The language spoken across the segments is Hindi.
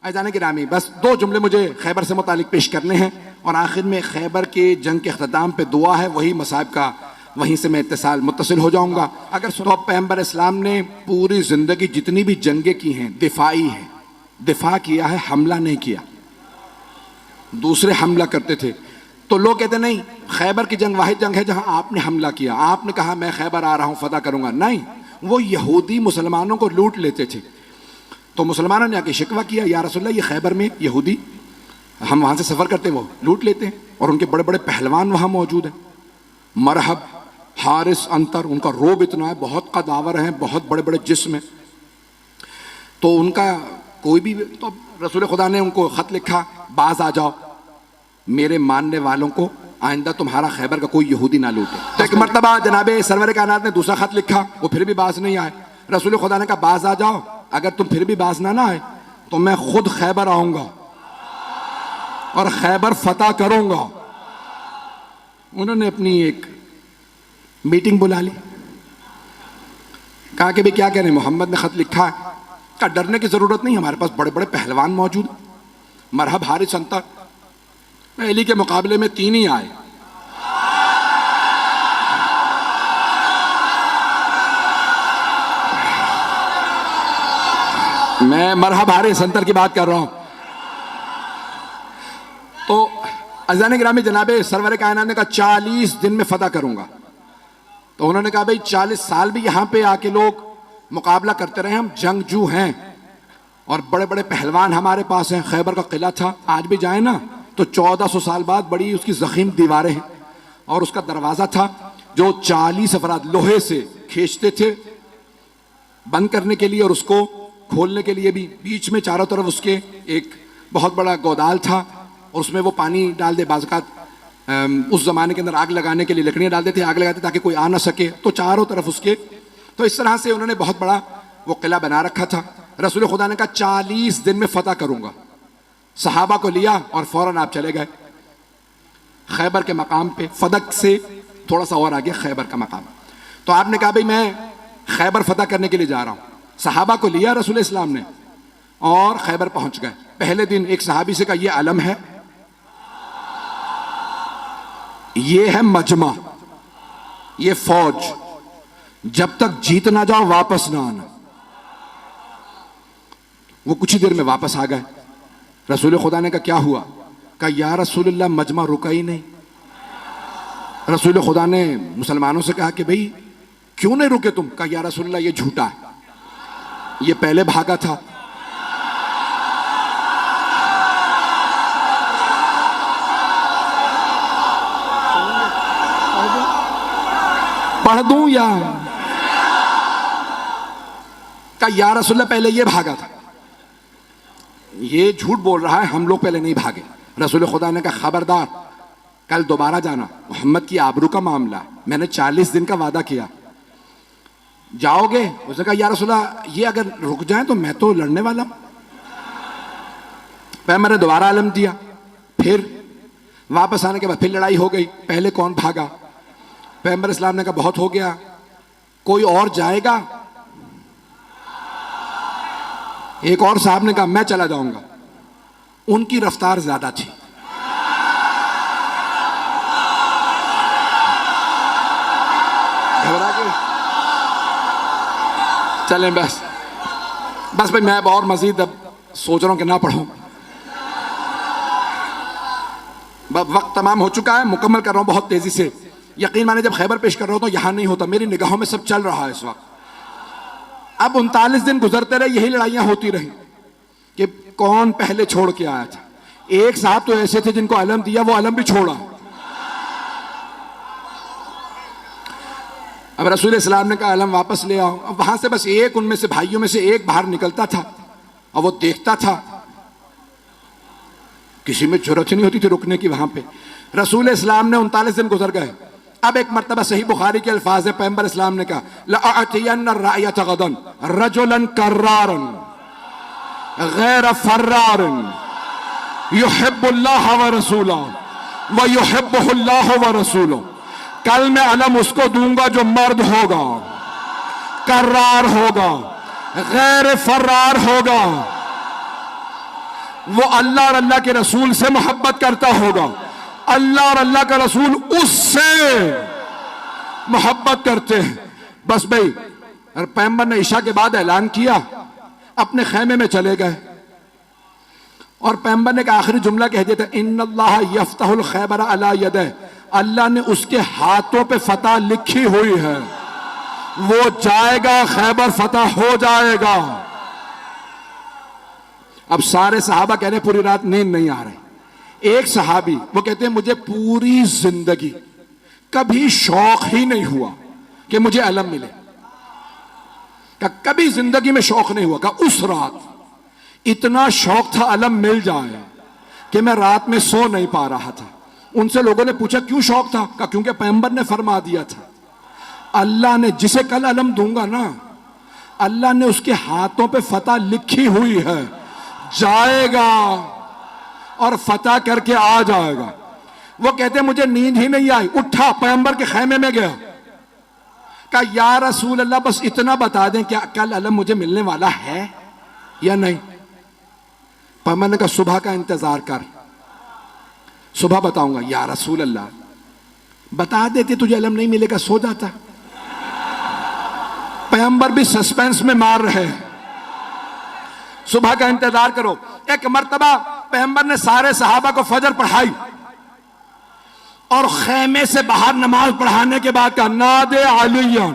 अज़ान गिरामी, बस 2 जुमले मुझे खैबर से मुतालिक पेश करने हैं और आखिर में खैबर के जंग के अख्ताम पे दुआ है, वही मसाइब का, वहीं से मैं मुत्तसिल हो जाऊंगा। अगर सुनो, पैगंबर इस्लाम ने पूरी जिंदगी जितनी भी जंगें की हैं दिफाई है, दिफा किया है, हमला नहीं किया। दूसरे हमला करते थे तो लोग कहते नहीं, खैबर की जंग वाहिद जंग है जहां आपने हमला किया, आपने कहा मैं खैबर आ रहा हूं फतह करूंगा। नहीं, वो यहूदी मुसलमानों को लूट लेते थे। तो मुसलमानों ने आके शिकवा किया, या रसूलल्लाह, ये खैबर में यहूदी, हम वहां से सफर करते वो लूट लेते हैं और उनके बड़े बड़े पहलवान वहां मौजूद हैं, मरहब, हारिस, अंतर, उनका रोब इतना है, बहुत कदावर हैं, बहुत बड़े बड़े जिस्म हैं। तो उनका कोई भी, तो रसूल खुदा ने उनको खत लिखा, बाज आ जाओ, मेरे मानने वालों को आइंदा तुम्हारा खैबर का कोई यहूदी ना लूटे। तो एक मरतबा जनाबे सरवर कायनात ने दूसरा खत लिखा, वो फिर भी बाज नहीं आए। रसूल खुदा ने कहा, बाज आ जाओ, अगर तुम फिर भी बाज ना आए तो मैं खुद खैबर आऊंगा और खैबर फतह करूंगा। उन्होंने अपनी एक मीटिंग बुला ली, कहा कि भाई क्या कह रहे हैं, मोहम्मद ने खत लिखा है। का डरने की जरूरत नहीं, हमारे पास बड़े बड़े पहलवान मौजूद, मरहब, हारिस, अंतर, पहली के मुकाबले में 3 ही आए। मैं मरहब, हारिस, अंतर की बात कर रहा हूं। तो अज़ान गिरामी जनाबे सरवर कायनात ने कहा 40 दिन में फतह करूंगा। तो उन्होंने कहा भाई 40 साल भी यहां पे आके लोग मुकाबला करते रहे, हम जंगजू हैं और बड़े बड़े पहलवान हमारे पास हैं। खैबर का किला था, आज भी जाए ना तो 1400 साल बाद बड़ी उसकी जखीम दीवारें हैं और उसका दरवाजा था जो 40 अफराद लोहे से खींचते थे बंद करने के लिए और उसको खोलने के लिए भी। बीच में चारों तरफ उसके एक बहुत बड़ा गोदाल था और उसमें वो पानी डाल दे, बाज़ात उस जमाने के अंदर आग लगाने के लिए लकड़ियां डाल देते, आग लगाते ताकि कोई आ ना सके, तो चारों तरफ उसके। तो इस तरह से उन्होंने बहुत बड़ा वो किला बना रखा था। रसूल खुदा ने कहा 40 दिन में फतह करूंगा। सहाबा को लिया और फौरन आप चले गए खैबर के मकाम पे। फदक से थोड़ा सा और आगे खैबर का मकाम। तो आपने कहा भाई मैं खैबर फतह करने के लिए जा रहा हूं। सहाबा को लिया रसूल इस्लाम ने और खैबर पहुंच गए। पहले दिन एक सहाबी से कहा, ये अलम है, ये है मजमा, ये फौज, जब तक जीत ना जाओ वापस ना आना। वो कुछ ही देर में वापस आ गए। रसूल खुदा ने कहा क्या हुआ? कहा या रसूलल्लाह, मजमा रुका ही नहीं। रसूल खुदा ने मुसलमानों से कहा कि भाई क्यों नहीं रुके तुम? कहा या रसूलल्लाह, ये झूठा है, ये पहले भागा था। पढ़ दूं या? कहा या रसूलल्लाह, पहले ये भागा था, ये झूठ बोल रहा है, हम लोग पहले नहीं भागे। रसूल खुदा ने कहा खबरदार, कल दोबारा जाना, मोहम्मद की आबरू का मामला, मैंने 40 दिन का वादा किया, जाओगे? उसने कहा या रसूलल्लाह, ये अगर रुक जाए तो मैं तो लड़ने वाला हूं। पैगंबर ने दोबारा आलम दिया। फिर वापस आने के बाद फिर लड़ाई हो गई। पहले कौन भागा? पैगंबर इस्लाम ने कहा बहुत हो गया, कोई और जाएगा? एक और साहब ने कहा मैं चला जाऊंगा। उनकी रफ्तार ज्यादा थी। घबरा के चलें बस भाई, मैं अब और मजीद अब सोच रहा हूं कि ना पढ़ूं। वक्त तमाम हो चुका है, मुकम्मल कर रहा हूं बहुत तेजी से। यकीन माने जब खैबर पेश कर रहा हूं तो यहां नहीं होता, मेरी निगाहों में सब चल रहा है इस वक्त। अब 39 दिन गुजरते रहे, यही लड़ाइयां होती रही कि कौन पहले छोड़ के आया था। एक साहब तो ऐसे थे जिनको अलम दिया, वो अलम भी छोड़ा। अब रसूल इस्लाम ने कहा अलम वापस ले आओ। अब वहां से बस एक, उनमें से भाइयों में से एक बाहर निकलता था और वो देखता था, किसी में जरूरत नहीं होती थी रुकने की वहां पे। रसूल इस्लाम ने 39 दिन गुजर गए। अब एक मर्तबा सही बुखारी के अल्फाज है, पैगंबर इस्लाम ने कहा लअतियन्न रायत गदन रजुलन कर्रारन गैर फर्रारन युहिब्बुल्लाह व रसूलहु व युहिब्बुहुल्लाह व रसूलुहु। कल मैं अलम उसको दूंगा जो मर्द होगा, कर्रार होगा, गैर फर्रार होगा, वो अल्लाह और अल्लाह के रसूल से मोहब्बत करता होगा, अल्लाह और अल्लाह का रसूल उससे मोहब्बत करते हैं। बस भाई, पैगंबर ने ईशा के बाद ऐलान किया, अपने खैमे में चले गए और पैगंबर ने का आखिरी जुमला कह दिया था, इन्नल्लाह यफ्तहुल खैबर अला यदह, अल्लाह ने उसके हाथों पे फतह लिखी हुई है, वो जाएगा, खैबर फतह हो जाएगा। अब सारे सहाबा कह रहे पूरी रात नींद नहीं आ रही। एक सहाबी वो कहते हैं मुझे पूरी जिंदगी कभी शौक ही नहीं हुआ कि मुझे अलम मिले, का कभी जिंदगी में शौक नहीं हुआ। का उस रात इतना शौक था अलम मिल जाए कि मैं रात में सो नहीं पा रहा था। उनसे लोगों ने पूछा क्यों शौक था? का क्योंकि पैगंबर ने फरमा दिया था, अल्लाह ने जिसे कल अलम दूंगा ना, अल्लाह ने उसके हाथों पे फतह लिखी हुई है, जाएगा और फतह करके आ जाएगा। वो कहते मुझे नींद ही नहीं आई, उठा पैगंबर के खैमे में गया, कहा या रसूल अल्लाह बस इतना बता दें क्या कल अलम मुझे मिलने वाला है या नहीं? पैगंबर ने कहा सुबह का इंतजार कर, सुबह बताऊंगा। या रसूल अल्लाह बता देते तुझे अलम नहीं मिलेगा, सो जाता। पैगंबर भी सस्पेंस में मार रहे हैं, सुबह का इंतजार करो। एक मर्तबा पैगंबर ने सारे सहाबा को फजर पढ़ाई और खेमे से बाहर नमाज पढ़ाने के बाद कहा नादे अलियन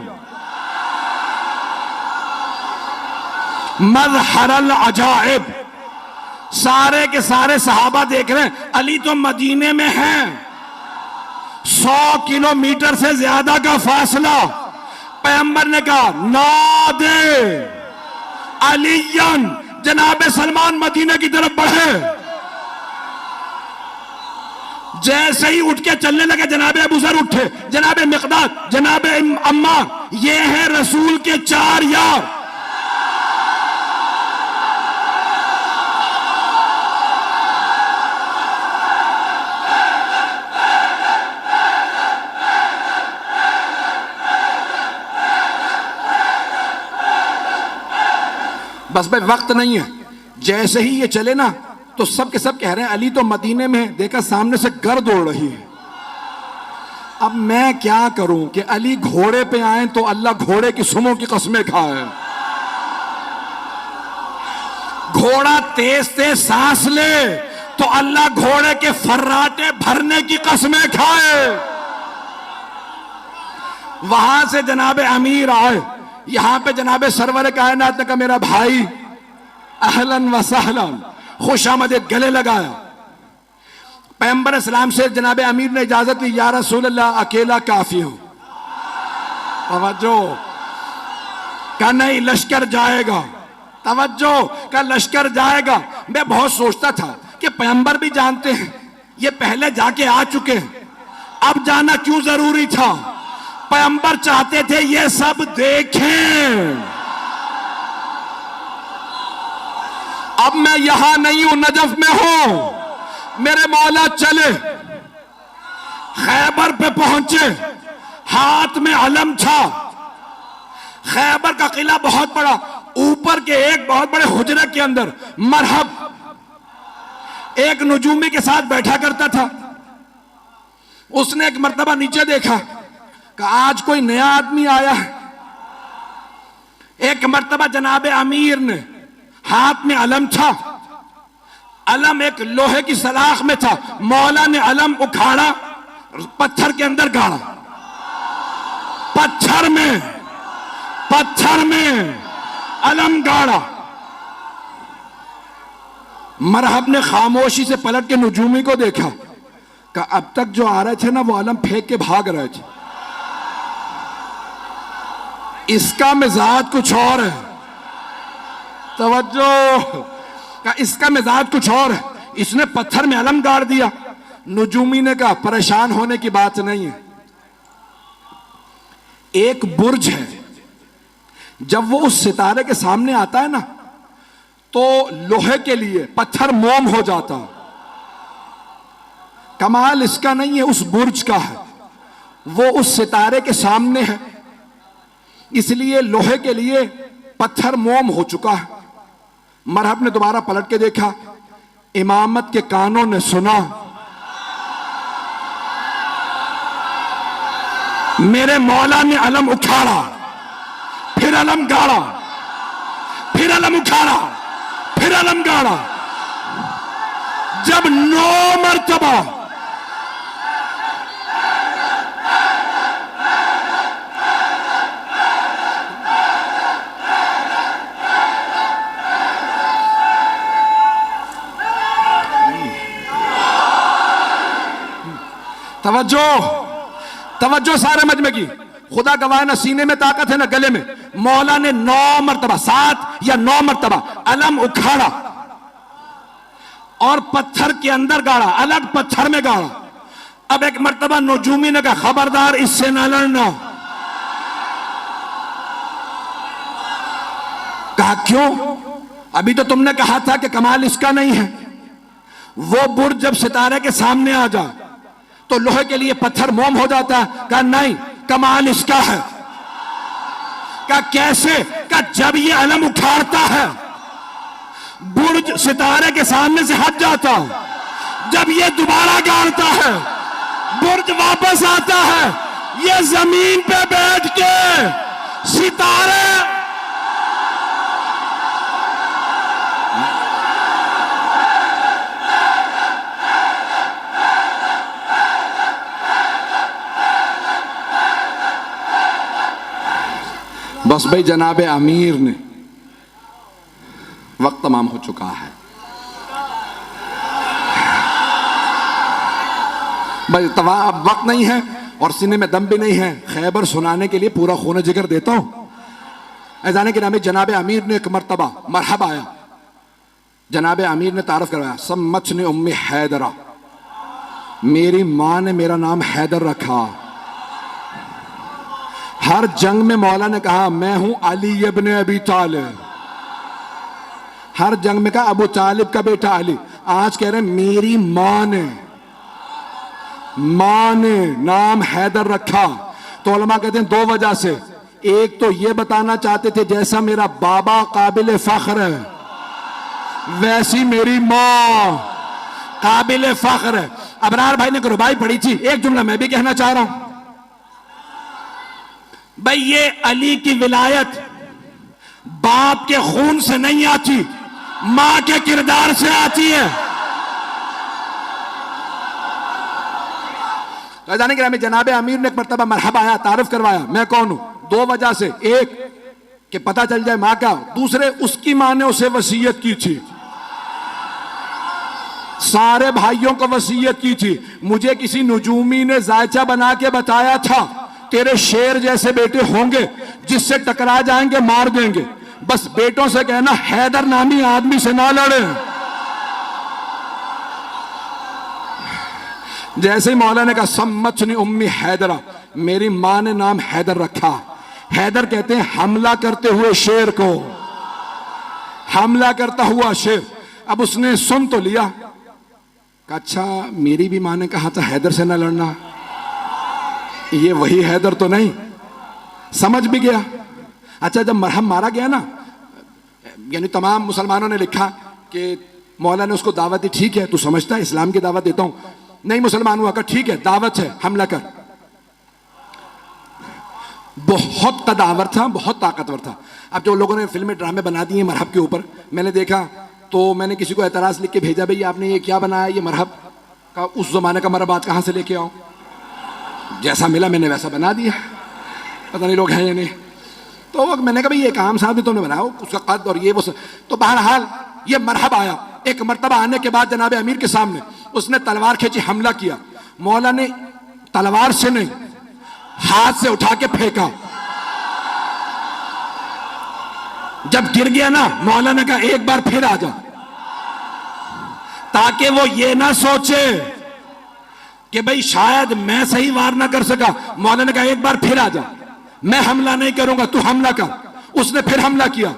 मज़हरल अजाइब। सारे के सारे सहाबा देख रहे हैं, अली तो मदीने में हैं, 100 किलोमीटर से ज्यादा का फासला। पैगंबर ने कहा नादे अलियन, जनाबे सलमान मदीने की तरफ बढ़े। जैसे ही उठ के चलने लगे जनाबे अबू ज़र उठे, जनाबे मिक़दाद, जनाबे अम्मार, ये हैं रसूल के 4 यार। बस भाई वक्त नहीं है, जैसे ही ये चले ना तो सब के सब कह रहे हैं अली तो मदीने में है, देखा सामने से गर्द उड़ रही है। अब मैं क्या करूं कि अली घोड़े पे आए तो अल्लाह घोड़े की सुमों की कस्में खाए, घोड़ा तेज तेज सांस ले तो अल्लाह घोड़े के फर्राटे भरने की कस्में खाए। वहां से जनाबे अमीर आए, यहां पे जनाबे सरवर कायनात ने कहा मेरा भाई अहलन व सहलन, खुशामदीद, गले लगाया। पैगंबर इस्लाम से जनाबे अमीर ने इजाजत ली, या रसूल अल्लाह अकेला काफी हूं। तवज्जो का नहीं, लश्कर जाएगा। तवज्जो का लश्कर जाएगा। मैं बहुत सोचता था कि पैगंबर भी जानते हैं ये पहले जाके आ चुके हैं, अब जाना क्यों जरूरी था? पैगंबर चाहते थे ये सब देखें। अब मैं यहां नहीं हूं, नजफ में हूं, मेरे मौला चले, खैबर पे पहुंचे, हाथ में अलम था। खैबर का किला बहुत बड़ा, ऊपर के एक बहुत बड़े हुजरे के अंदर मरहब एक नजूमी के साथ बैठा करता था। उसने एक मर्तबा नीचे देखा कि आज कोई नया आदमी आया है। एक मर्तबा जनाबे अमीर ने, हाथ में अलम था, अलम एक लोहे की सलाख में था, मौला ने अलम उखाड़ा, पत्थर के अंदर गाड़ा, पत्थर में अलम गाड़ा। मरहब ने खामोशी से पलट के नजूमी को देखा कि अब तक जो आ रहे थे ना वो अलम फेंक के भाग रहे थे, इसका मिजाज कुछ और है। तवज्जो का, इसका मिजाज कुछ और है, इसने पत्थर में अलम गाड़ दिया। नजूमी ने कहा परेशान होने की बात नहीं है, एक बुर्ज है, जब वो उस सितारे के सामने आता है ना तो लोहे के लिए पत्थर मोम हो जाता। कमाल इसका नहीं है, उस बुर्ज का है, वो उस सितारे के सामने है, इसलिए लोहे के लिए पत्थर मोम हो चुका है। मरहब ने दोबारा पलट के देखा इमामत के कानों ने सुना, मेरे मौला ने अलम उखाड़ा, फिर अलम गाड़ा, फिर अलम उखाड़ा, फिर अलम गाड़ा। जब 9 मरतबा तवज्जो तवज्जो सारे मजमे की, खुदा गवाह ना सीने में ताकत है ना गले में। मौला ने 9 मरतबा, 7 या 9 मरतबा अलम उखाड़ा और पत्थर के अंदर गाड़ा, अलग पत्थर में गाड़ा। अब एक मरतबा नजूमी ने कहा खबरदार इससे ना लड़ना। कहा क्यों? अभी तो तुमने कहा था कि कमाल इसका नहीं है। वो बुर्ज जब सितारे के सामने आ जाए तो लोहे के लिए पत्थर मोम हो जाता है। कहा नहीं, कमाल इसका है। कहा कैसे? कहा जब ये अलम उठाता है बुर्ज सितारे के सामने से हट जाता है, जब ये दोबारा गाड़ता है बुर्ज वापस आता है, ये जमीन पे बैठ के सितारे बस भाई जनाबे अमीर ने, वक्त तमाम हो चुका है भाई, अब वक्त नहीं है और सीने में दम भी नहीं है। खैबर सुनाने के लिए पूरा खून जिगर देता हूं। ऐजाने के नामे जनाबे अमीर ने एक मरतबा मरहबा आया, जनाबे अमीर ने तारफ करवाया, सम्मतनी उम्मी हैदरा, मेरी मां ने मेरा नाम हैदर रखा। हर जंग में मौला ने कहा मैं हूं अली इब्न अबी तालिब, हर जंग में कहा अबू तालिब का बेटा अली। आज कह रहे मेरी मां ने नाम हैदर रखा। तो उलमा कहते हैं 2 वजह से, एक तो ये बताना चाहते थे जैसा मेरा बाबा काबिल फख्र है वैसी मेरी मां काबिल फख्र है। अबरार भाई ने रुबाई पढ़ी थी, एक जुमला मैं भी कहना चाह रहा हूं भाई, ये अली की विलायत बाप के खून से नहीं आती, मां के किरदार से आती है। तो जाने के जनाबे अमीर ने एक मरतबा मरहबा आया, तारुफ करवाया मैं कौन हूं। 2 वजह से, एक कि पता चल जाए मां का, दूसरे उसकी मां ने उसे वसीयत की थी, सारे भाइयों को वसीयत की थी। मुझे किसी नजूमी ने जायचा बना के बताया था तेरे शेर जैसे बेटे होंगे, जिससे टकरा जाएंगे मार देंगे। बस बेटों से कहना हैदर नामी आदमी से ना लड़े। जैसे ही मौला ने कहा सम्मतनी उम्मी हैदरा, मेरी मां ने नाम हैदर रखा। हैदर कहते हैं हमला करते हुए शेर को, हमला करता हुआ शेर। अब उसने सुन तो लिया, कहा अच्छा मेरी भी मां ने कहा था हैदर से ना लड़ना, ये वही हैदर तो नहीं। समझ भी गया। अच्छा जब मरहम मारा गया ना, यानी तमाम मुसलमानों ने लिखा कि मौला ने उसको दावत दी, ठीक है तू समझता है इस्लाम की दावत देता हूं। नहीं मुसलमान हुआ, कहा ठीक है दावत है हमला कर। बहुत कदावर था, बहुत ताकतवर था। अब जो लोगों ने फिल्में ड्रामे बना दिए मरहब के ऊपर, मैंने देखा तो मैंने किसी को एतराज लिख के भेजा, भाई आपने ये क्या बनाया, ये मरहब का उस जमाने का मरहब आज कहां से लेके आओ। जैसा मिला मैंने वैसा बना दिया, पता नहीं लोग हैं या नहीं। तो मैंने कहा भाई ये काम साहब भी तुमने बनाया, उसका कद और ये वो तो बहरहाल ये मरहब आया। एक मरतबा आने के बाद जनाबे अमीर के सामने उसने तलवार खींची, हमला किया। मौला ने तलवार से नहीं हाथ से उठा के फेंका। जब गिर गया ना, मौला ने कहा एक बार फिर आ जा, ताकि वो ये ना सोचे कि भाई शायद मैं सही वार ना कर सका। मौला ने कहा एक बार फिर आ जा, मैं हमला नहीं करूंगा, तू हमला कर। उसने फिर हमला किया।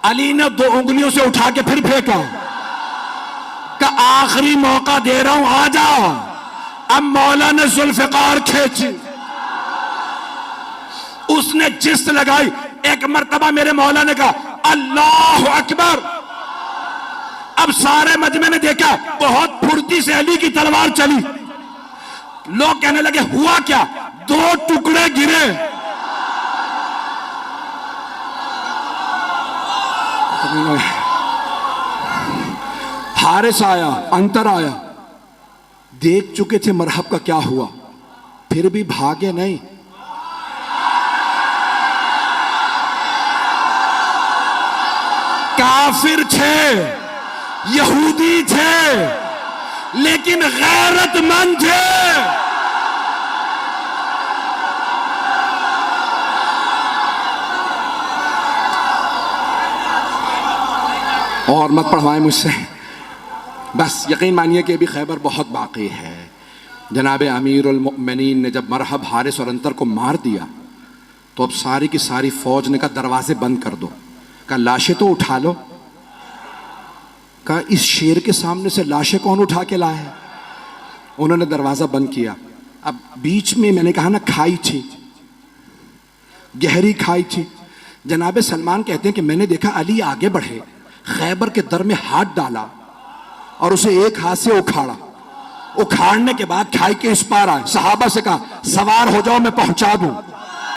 अली ने 2 उंगलियों से उठा के फिर फेंका, का आखिरी मौका दे रहा हूं आ जाओ। अब मौला ने जुल्फकार खींची, उसने जिस्त लगाई। एक मरतबा मेरे मौला ने कहा अल्लाह अकबर, अब सारे मजमे ने देखा बहुत फुर्ती से अली की तलवार चली। लोग कहने लगे हुआ क्या? 2 टुकड़े गिरे। हारिस आया, अंतर आया, देख चुके थे मरहब का क्या हुआ, फिर भी भागे नहीं। काफिर थे, यहूदी थे, लेकिन गैरतमंद थे। और मत पढ़वाएं मुझसे, बस यकीन मानिए कि अभी खैबर बहुत बाकी है। जनाब अमीरुल मोमिनीन ने जब मरहब, हारिस और अंतर को मार दिया तो अब सारी की सारी फौज ने कहा दरवाजे बंद कर दो। कहा लाशें तो उठा लो। कहा इस शेर के सामने से लाशें कौन उठा के लाए? उन्होंने दरवाजा बंद किया। अब बीच में मैंने कहा ना खाई थी, गहरी खाई थी। जनाब सलमान कहते हैं कि मैंने देखा अली आगे बढ़े, खैबर के दर में हाथ डाला और उसे एक हाथ से उखाड़ा। उखाड़ने के बाद खाई के इस पार आए, सहाबा से कहा सवार हो जाओ मैं पहुंचा दूं।